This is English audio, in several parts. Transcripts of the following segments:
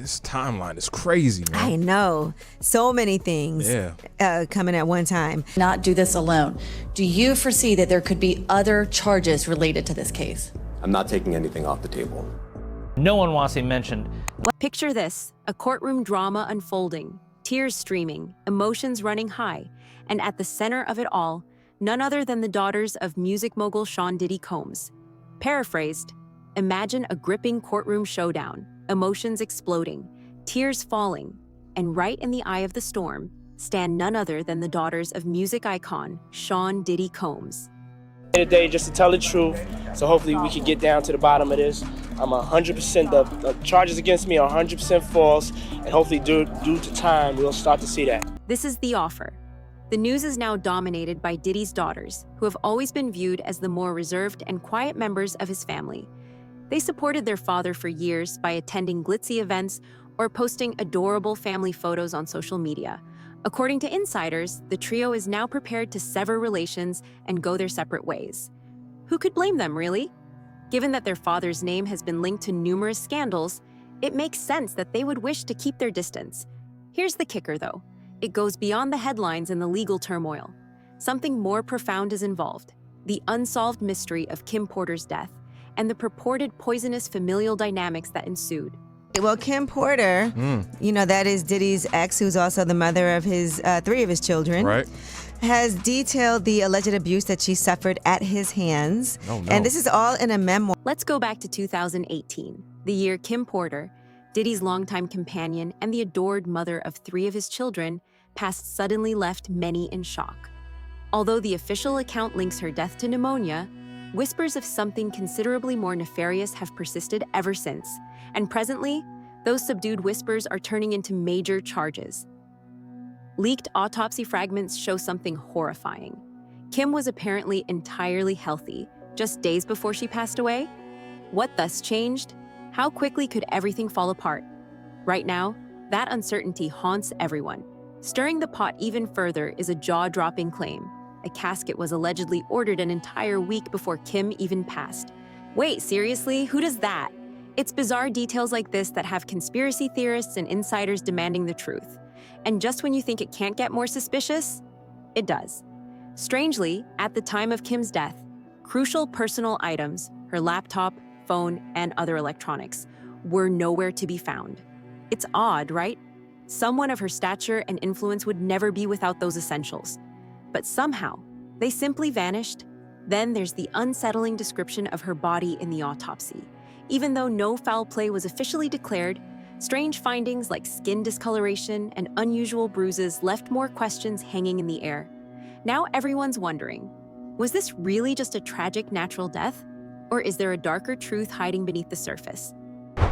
this timeline is crazy, man. I know. So many things coming at one time. Not do this alone. Do you foresee that there could be other charges related to this case? I'm not taking anything off the table. No one wants him mentioned. Picture this, a courtroom drama unfolding, tears streaming, emotions running high, and at the center of it all, none other than the daughters of music mogul Sean Diddy Combs. Paraphrased, imagine a gripping courtroom showdown, emotions exploding, tears falling, and right in the eye of the storm stand none other than the daughters of music icon Sean Diddy Combs. Today, just to tell the truth, so hopefully we can get down to the bottom of this. I'm 100%, the charges against me are 100% false, and hopefully due to time, we'll start to see that. This is The Offer. The news is now dominated by Diddy's daughters, who have always been viewed as the more reserved and quiet members of his family. They supported their father for years by attending glitzy events or posting adorable family photos on social media. According to insiders, the trio is now prepared to sever relations and go their separate ways. Who could blame them, really? Given that their father's name has been linked to numerous scandals, it makes sense that they would wish to keep their distance. Here's the kicker, though. It goes beyond the headlines and the legal turmoil. Something more profound is involved: the unsolved mystery of Kim Porter's death and the purported poisonous familial dynamics that ensued. Well, Kim Porter, that is Diddy's ex, who's also the mother of his 3 of his children, Right. has detailed the alleged abuse that she suffered at his hands. Oh, no. And this is all in a memoir. Let's go back to 2018, the year Kim Porter, Diddy's longtime companion and the adored mother of 3 of his children, passed suddenly left many in shock. Although the official account links her death to pneumonia, whispers of something considerably more nefarious have persisted ever since, and presently, those subdued whispers are turning into major charges. Leaked autopsy fragments show something horrifying. Kim was apparently entirely healthy, just days before she passed away. What thus changed? How quickly could everything fall apart? Right now, that uncertainty haunts everyone. Stirring the pot even further is a jaw-dropping claim. A casket was allegedly ordered an entire week before Kim even passed. Wait, seriously? Who does that? It's bizarre details like this that have conspiracy theorists and insiders demanding the truth. And just when you think it can't get more suspicious, it does. Strangely, at the time of Kim's death, crucial personal items, her laptop, phone, and other electronics, were nowhere to be found. It's odd, right? Someone of her stature and influence would never be without those essentials. But somehow, they simply vanished. Then there's the unsettling description of her body in the autopsy. Even though no foul play was officially declared, strange findings like skin discoloration and unusual bruises left more questions hanging in the air. Now everyone's wondering, was this really just a tragic natural death? Or is there a darker truth hiding beneath the surface?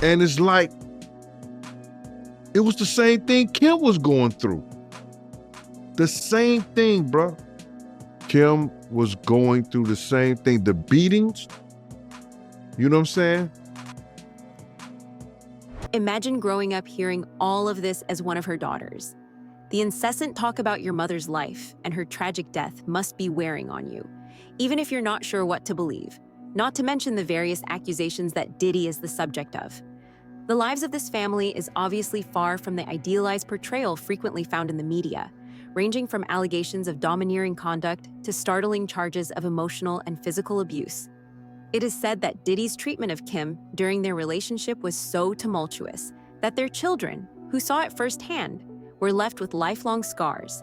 And it's like, it was the same thing Kim was going through. The same thing, bro. Kim was going through the same thing. The beatings, you know what I'm saying? Imagine growing up hearing all of this as one of her daughters. The incessant talk about your mother's life and her tragic death must be wearing on you, even if you're not sure what to believe, not to mention the various accusations that Diddy is the subject of. The lives of this family is obviously far from the idealized portrayal frequently found in the media, ranging from allegations of domineering conduct to startling charges of emotional and physical abuse. It is said that Diddy's treatment of Kim during their relationship was so tumultuous that their children, who saw it firsthand, were left with lifelong scars.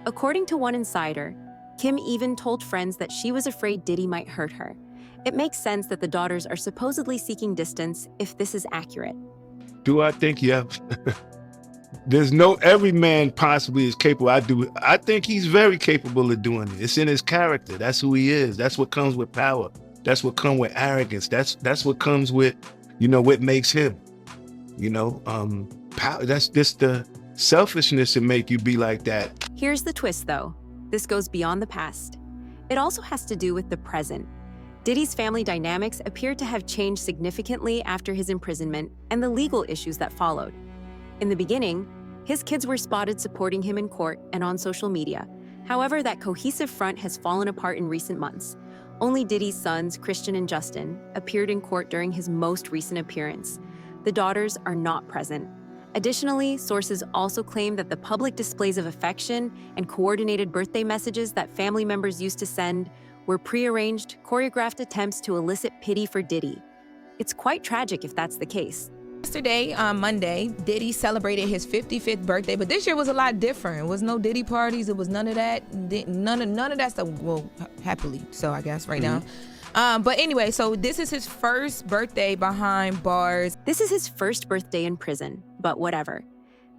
According to one insider, Kim even told friends that she was afraid Diddy might hurt her. It makes sense that the daughters are supposedly seeking distance if this is accurate. Do I think, yeah. Every man possibly is capable. I think he's very capable of doing it. It's in his character. That's who he is. That's what comes with power. That's what comes with arrogance. That's what comes with, what makes him, power. That's just the selfishness that make you be like that. Here's the twist, though. This goes beyond the past. It also has to do with the present. Diddy's family dynamics appear to have changed significantly after his imprisonment and the legal issues that followed. In the beginning, his kids were spotted supporting him in court and on social media. However, that cohesive front has fallen apart in recent months. Only Diddy's sons, Christian and Justin, appeared in court during his most recent appearance. The daughters are not present. Additionally, sources also claim that the public displays of affection and coordinated birthday messages that family members used to send were prearranged, choreographed attempts to elicit pity for Diddy. It's quite tragic if that's the case. Yesterday, on Monday, Diddy celebrated his 55th birthday, but this year was a lot different. It was no Diddy parties. It was none of that. None of that stuff. Well, happily so, I guess, right now. But anyway, so this is his first birthday behind bars. This is his first birthday in prison, but whatever.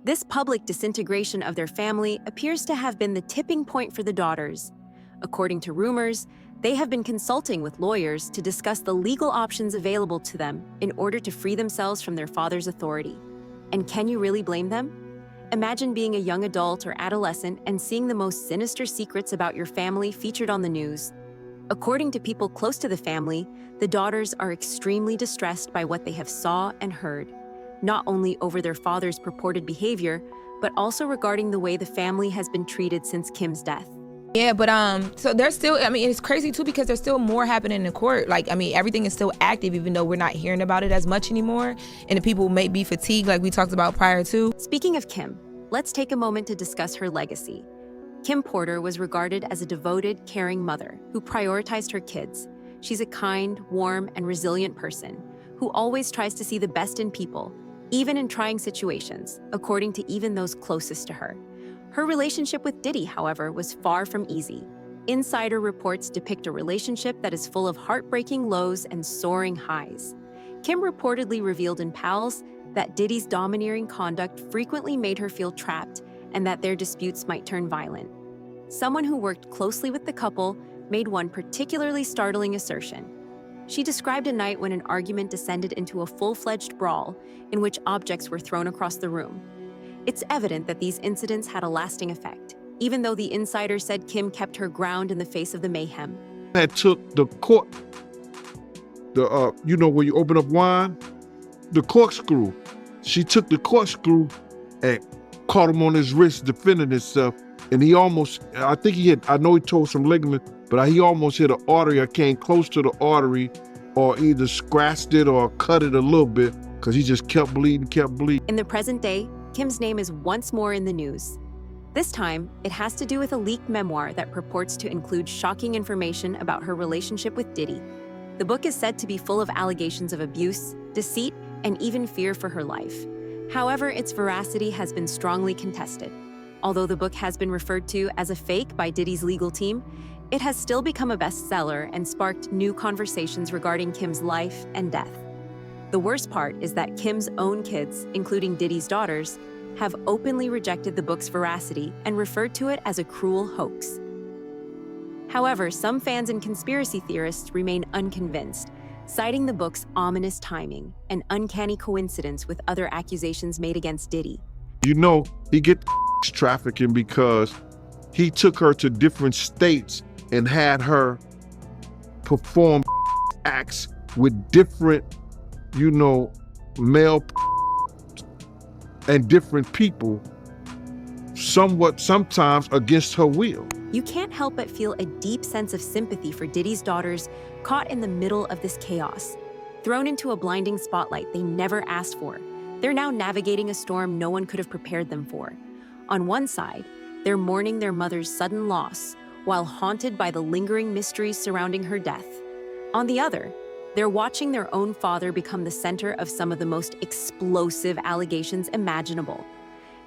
This public disintegration of their family appears to have been the tipping point for the daughters. According to rumors, they have been consulting with lawyers to discuss the legal options available to them in order to free themselves from their father's authority. And can you really blame them? Imagine being a young adult or adolescent and seeing the most sinister secrets about your family featured on the news. According to people close to the family, the daughters are extremely distressed by what they have saw and heard, not only over their father's purported behavior, but also regarding the way the family has been treated since Kim's death. Yeah, but so there's still, I mean, it's crazy too because there's still more happening in court. Like, I mean, everything is still active even though we're not hearing about it as much anymore. And the people may be fatigued like we talked about prior to. Speaking of Kim, let's take a moment to discuss her legacy. Kim Porter was regarded as a devoted, caring mother who prioritized her kids. She's a kind, warm, and resilient person who always tries to see the best in people, even in trying situations, according to even those closest to her. Her relationship with Diddy, however, was far from easy. Insider reports depict a relationship that is full of heartbreaking lows and soaring highs. Kim reportedly revealed in Pals that Diddy's domineering conduct frequently made her feel trapped and that their disputes might turn violent. Someone who worked closely with the couple made one particularly startling assertion. She described a night when an argument descended into a full-fledged brawl in which objects were thrown across the room. It's evident that these incidents had a lasting effect, even though the insider said Kim kept her ground in the face of the mayhem. That took the cork, you know where you open up wine? The corkscrew. She took the corkscrew and caught him on his wrist defending himself. And he almost, I know he tore some ligament, but he almost hit an artery. I came close to the artery or either scratched it or cut it a little bit because he just kept bleeding. In the present day, Kim's name is once more in the news. This time, it has to do with a leaked memoir that purports to include shocking information about her relationship with Diddy. The book is said to be full of allegations of abuse, deceit, and even fear for her life. However, its veracity has been strongly contested. Although the book has been referred to as a fake by Diddy's legal team, it has still become a bestseller and sparked new conversations regarding Kim's life and death. The worst part is that Kim's own kids, including Diddy's daughters, have openly rejected the book's veracity and referred to it as a cruel hoax. However, some fans and conspiracy theorists remain unconvinced, citing the book's ominous timing and uncanny coincidence with other accusations made against Diddy. You know, he get trafficking because he took her to different states and had her perform acts with different, you know, male and different people, sometimes against her will. You can't help but feel a deep sense of sympathy for Diddy's daughters caught in the middle of this chaos. Thrown into a blinding spotlight they never asked for, they're now navigating a storm no one could have prepared them for. On one side, they're mourning their mother's sudden loss, while haunted by the lingering mysteries surrounding her death. On the other, they're watching their own father become the center of some of the most explosive allegations imaginable.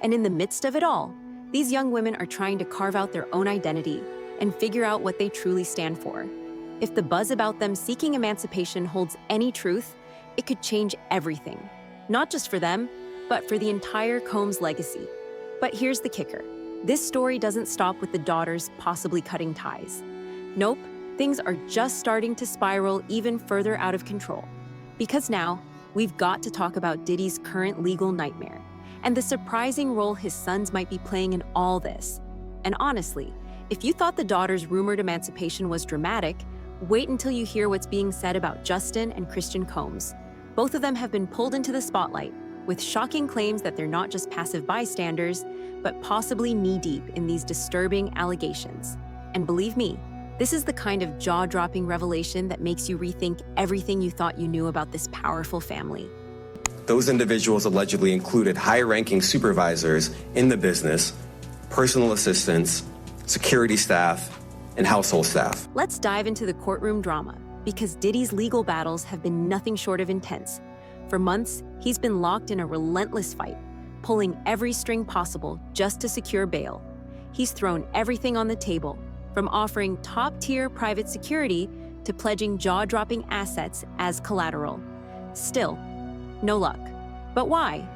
And in the midst of it all, these young women are trying to carve out their own identity and figure out what they truly stand for. If the buzz about them seeking emancipation holds any truth, it could change everything. Not just for them, but for the entire Combs legacy. But here's the kicker. This story doesn't stop with the daughters possibly cutting ties. Nope, things are just starting to spiral even further out of control. Because now, we've got to talk about Diddy's current legal nightmare and the surprising role his sons might be playing in all this. And honestly, if you thought the daughters' rumored emancipation was dramatic, wait until you hear what's being said about Justin and Christian Combs. Both of them have been pulled into the spotlight with shocking claims that they're not just passive bystanders, but possibly knee-deep in these disturbing allegations. And believe me, this is the kind of jaw-dropping revelation that makes you rethink everything you thought you knew about this powerful family. Those individuals allegedly included high-ranking supervisors in the business, personal assistants, security staff, and household staff. Let's dive into the courtroom drama, because Diddy's legal battles have been nothing short of intense. For months, he's been locked in a relentless fight, pulling every string possible just to secure bail. He's thrown everything on the table, from offering top-tier private security to pledging jaw-dropping assets as collateral. Still, no luck. But why?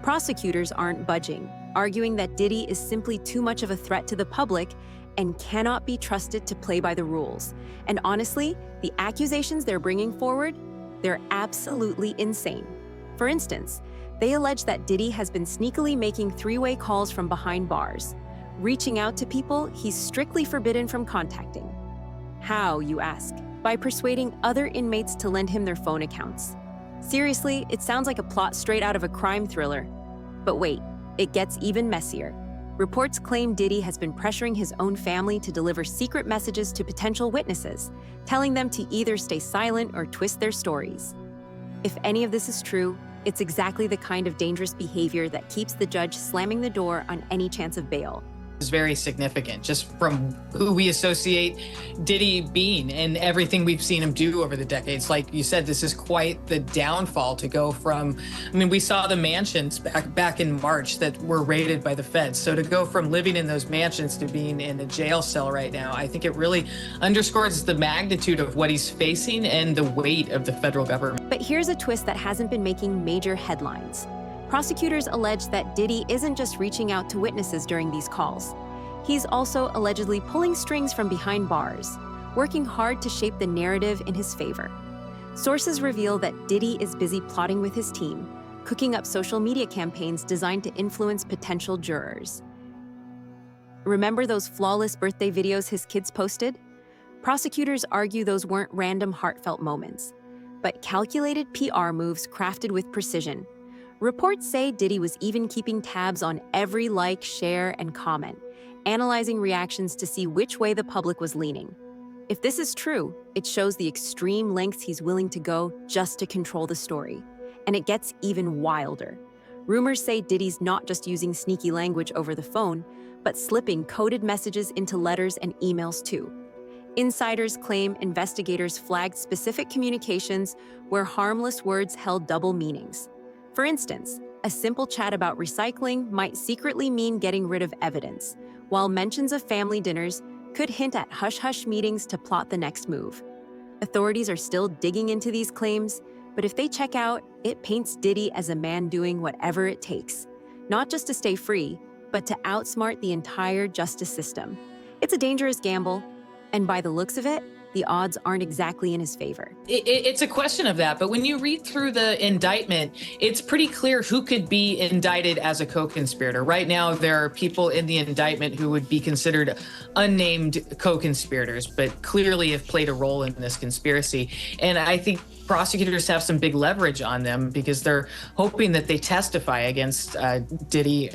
Prosecutors aren't budging, arguing that Diddy is simply too much of a threat to the public and cannot be trusted to play by the rules. And honestly, the accusations they're bringing forward, they're absolutely insane. For instance, they allege that Diddy has been sneakily making three-way calls from behind bars, reaching out to people he's strictly forbidden from contacting. How, you ask? By persuading other inmates to lend him their phone accounts. Seriously, it sounds like a plot straight out of a crime thriller. But wait, it gets even messier. Reports claim Diddy has been pressuring his own family to deliver secret messages to potential witnesses, telling them to either stay silent or twist their stories. If any of this is true, it's exactly the kind of dangerous behavior that keeps the judge slamming the door on any chance of bail. Is very significant just from who we associate Diddy being and everything we've seen him do over the decades. Like you said, this is quite the downfall to go from, I mean, we saw the mansions back in March that were raided by the feds. So to go from living in those mansions to being in a jail cell right now, I think it really underscores the magnitude of what he's facing and the weight of the federal government. But here's a twist that hasn't been making major headlines. Prosecutors allege that Diddy isn't just reaching out to witnesses during these calls. He's also allegedly pulling strings from behind bars, working hard to shape the narrative in his favor. Sources reveal that Diddy is busy plotting with his team, cooking up social media campaigns designed to influence potential jurors. Remember those flawless birthday videos his kids posted? Prosecutors argue those weren't random heartfelt moments, but calculated PR moves crafted with precision. Reports say Diddy was even keeping tabs on every like, share, and comment, analyzing reactions to see which way the public was leaning. If this is true, it shows the extreme lengths he's willing to go just to control the story. And it gets even wilder. Rumors say Diddy's not just using sneaky language over the phone, but slipping coded messages into letters and emails too. Insiders claim investigators flagged specific communications where harmless words held double meanings. For instance, a simple chat about recycling might secretly mean getting rid of evidence, while mentions of family dinners could hint at hush-hush meetings to plot the next move. Authorities are still digging into these claims, but if they check out, it paints Diddy as a man doing whatever it takes, not just to stay free, but to outsmart the entire justice system. It's a dangerous gamble, and by the looks of it, the odds aren't exactly in his favor. It's a question of that, but when you read through the indictment, it's pretty clear who could be indicted as a co-conspirator. Right now, there are people in the indictment who would be considered unnamed co-conspirators, but clearly have played a role in this conspiracy. And I think prosecutors have some big leverage on them because they're hoping that they testify against Diddy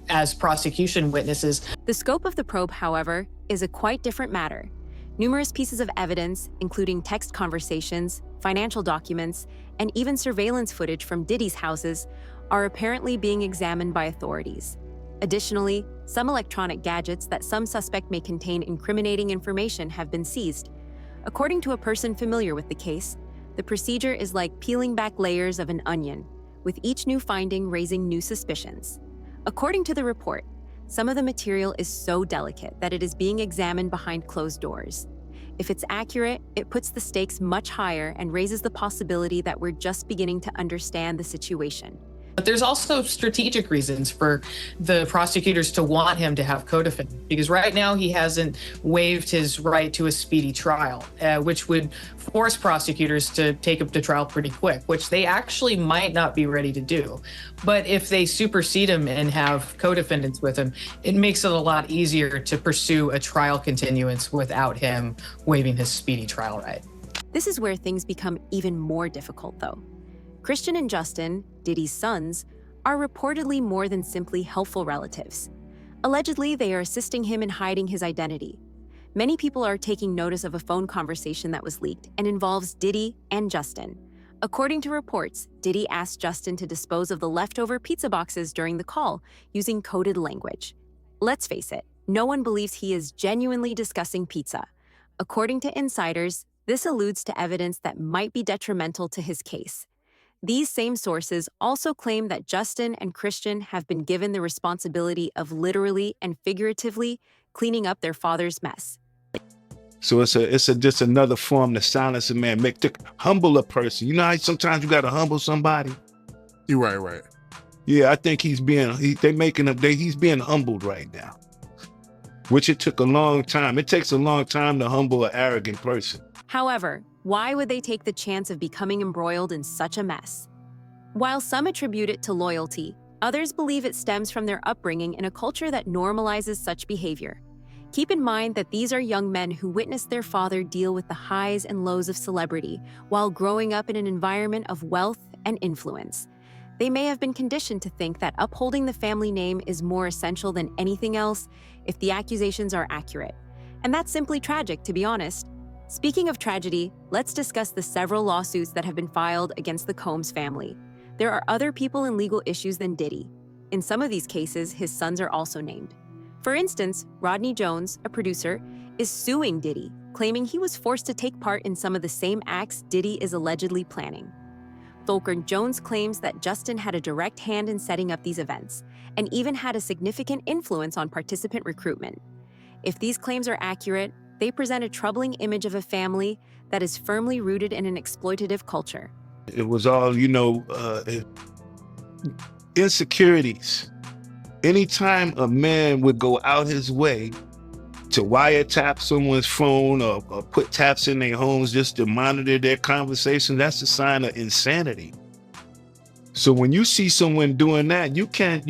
as prosecution witnesses. The scope of the probe, however, is a quite different matter. Numerous pieces of evidence, including text conversations, financial documents, and even surveillance footage from Diddy's houses, are apparently being examined by authorities. Additionally, some electronic gadgets that some suspect may contain incriminating information have been seized. According to a person familiar with the case, the procedure is like peeling back layers of an onion, with each new finding raising new suspicions. According to the report, some of the material is so delicate that it is being examined behind closed doors. If it's accurate, it puts the stakes much higher and raises the possibility that we're just beginning to understand the situation. But there's also strategic reasons for the prosecutors to want him to have co-defendants, because right now he hasn't waived his right to a speedy trial, which would force prosecutors to take him to trial pretty quick, which they actually might not be ready to do. But if they supersede him and have co-defendants with him, it makes it a lot easier to pursue a trial continuance without him waiving his speedy trial right. This is where things become even more difficult, though. Christian and Justin, Diddy's sons, are reportedly more than simply helpful relatives. Allegedly, they are assisting him in hiding his identity. Many people are taking notice of a phone conversation that was leaked and involves Diddy and Justin, According to reports, Diddy asked Justin to dispose of the leftover pizza boxes during the call using coded language. Let's face it, no one believes he is genuinely discussing pizza. According to insiders, this alludes to evidence that might be detrimental to his case. These same sources also claim that Justin and Christian have been given the responsibility of literally and figuratively cleaning up their father's mess. So it's just another form to silence a man, to humble a person. You know how sometimes you got to humble somebody? You're right. Yeah, I think he's being humbled right now, which it took a long time. It takes a long time to humble an arrogant person. However, why would they take the chance of becoming embroiled in such a mess? While some attribute it to loyalty, others believe it stems from their upbringing in a culture that normalizes such behavior. Keep in mind that these are young men who witnessed their father deal with the highs and lows of celebrity while growing up in an environment of wealth and influence. They may have been conditioned to think that upholding the family name is more essential than anything else if the accusations are accurate. And that's simply tragic, to be honest. Speaking of tragedy, let's discuss the several lawsuits that have been filed against the Combs family. There are other people in legal issues than Diddy. In some of these cases, his sons are also named. For instance, Rodney Jones, a producer, is suing Diddy, claiming he was forced to take part in some of the same acts Diddy is allegedly planning. Volker Jones claims that Justin had a direct hand in setting up these events, and even had a significant influence on participant recruitment. If these claims are accurate, they present a troubling image of a family that is firmly rooted in an exploitative culture. It was all, insecurities. Anytime a man would go out his way to wiretap someone's phone or put taps in their homes just to monitor their conversation, that's a sign of insanity. So when you see someone doing that, you can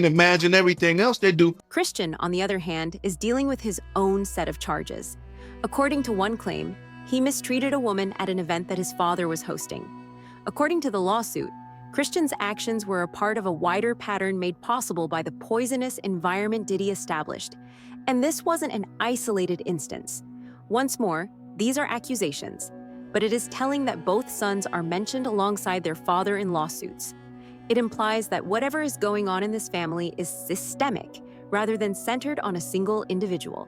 imagine everything else they do. Christian, on the other hand, is dealing with his own set of charges. According to one claim, he mistreated a woman at an event that his father was hosting. According to the lawsuit, Christian's actions were a part of a wider pattern made possible by the poisonous environment Diddy established. And this wasn't an isolated instance. Once more, these are accusations, but it is telling that both sons are mentioned alongside their father in lawsuits. It implies that whatever is going on in this family is systemic, rather than centered on a single individual.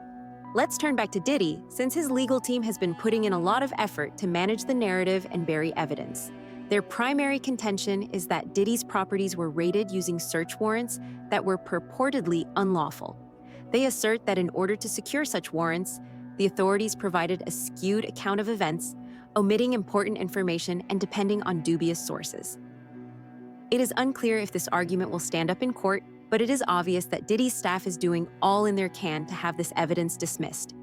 Let's turn back to Diddy, since his legal team has been putting in a lot of effort to manage the narrative and bury evidence. Their primary contention is that Diddy's properties were raided using search warrants that were purportedly unlawful. They assert that in order to secure such warrants, the authorities provided a skewed account of events, omitting important information and depending on dubious sources. It is unclear if this argument will stand up in court, but it is obvious that Diddy's staff is doing all in their can to have this evidence dismissed.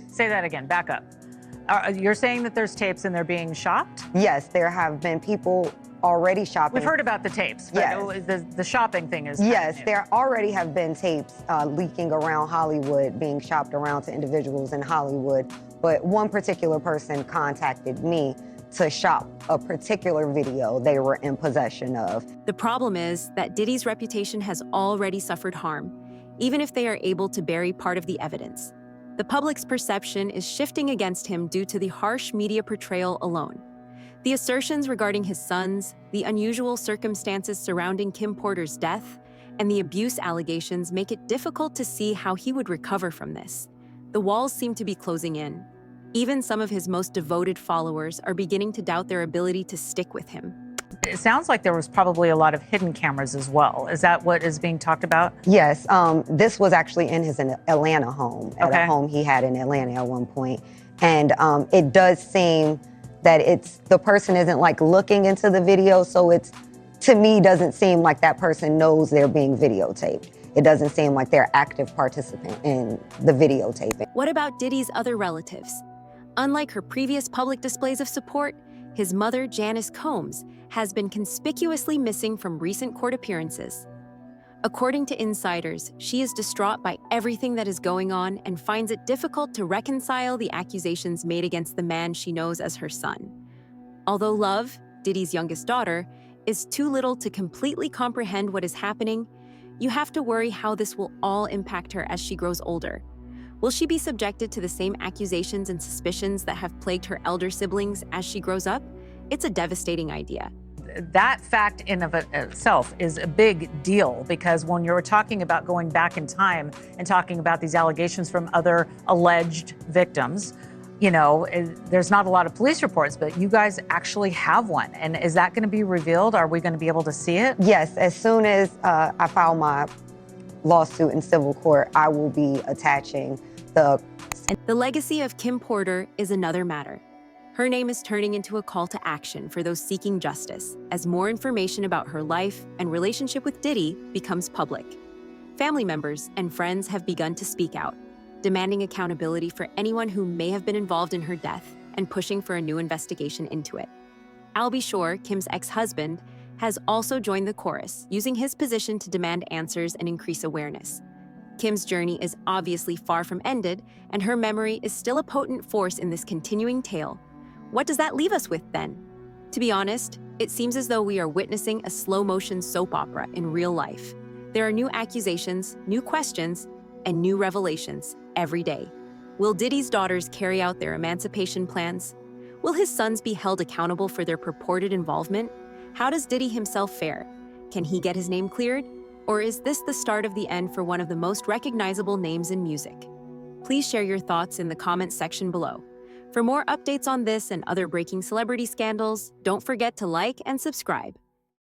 Say that again, back up. You're saying that there's tapes and they're being shopped? Yes, there have been people already shopping. We've heard about the tapes, but yes. The shopping thing is Yes, there already have been tapes leaking around Hollywood, being shopped around to individuals in Hollywood. But one particular person contacted me to shop a particular video they were in possession of. The problem is that Diddy's reputation has already suffered harm, even if they are able to bury part of the evidence. The public's perception is shifting against him due to the harsh media portrayal alone. The assertions regarding his sons, the unusual circumstances surrounding Kim Porter's death, and the abuse allegations make it difficult to see how he would recover from this. The walls seem to be closing in. Even some of his most devoted followers are beginning to doubt their ability to stick with him. It sounds like there was probably a lot of hidden cameras as well. Is that what is being talked about? Yes, this was actually in his Atlanta home, at a home he had in Atlanta at one point. And it does seem that the person isn't like looking into the video, so it's, to me, doesn't seem like that person knows they're being videotaped. It doesn't seem like they're active participant in the videotaping. What about Diddy's other relatives? Unlike her previous public displays of support, his mother, Janice Combs, has been conspicuously missing from recent court appearances. According to insiders, she is distraught by everything that is going on and finds it difficult to reconcile the accusations made against the man she knows as her son. Although Love, Diddy's youngest daughter, is too little to completely comprehend what is happening, you have to worry how this will all impact her as she grows older. Will she be subjected to the same accusations and suspicions that have plagued her elder siblings as she grows up? It's a devastating idea. That fact in of itself is a big deal, because when you're talking about going back in time and talking about these allegations from other alleged victims, you know, there's not a lot of police reports, but you guys actually have one. And is that going to be revealed? Are we going to be able to see it? Yes, as soon as I file my lawsuit in civil court, I will be attaching The legacy of Kim Porter is another matter. Her name is turning into a call to action for those seeking justice as more information about her life and relationship with Diddy becomes public. Family members and friends have begun to speak out, demanding accountability for anyone who may have been involved in her death and pushing for a new investigation into it. Albie Shore, Kim's ex-husband, has also joined the chorus, using his position to demand answers and increase awareness. Kim's journey is obviously far from ended, and her memory is still a potent force in this continuing tale. What does that leave us with then? To be honest, it seems as though we are witnessing a slow-motion soap opera in real life. There are new accusations, new questions, and new revelations every day. Will Diddy's daughters carry out their emancipation plans? Will his sons be held accountable for their purported involvement? How does Diddy himself fare? Can he get his name cleared? Or is this the start of the end for one of the most recognizable names in music? Please share your thoughts in the comments section below. For more updates on this and other breaking celebrity scandals, don't forget to like and subscribe.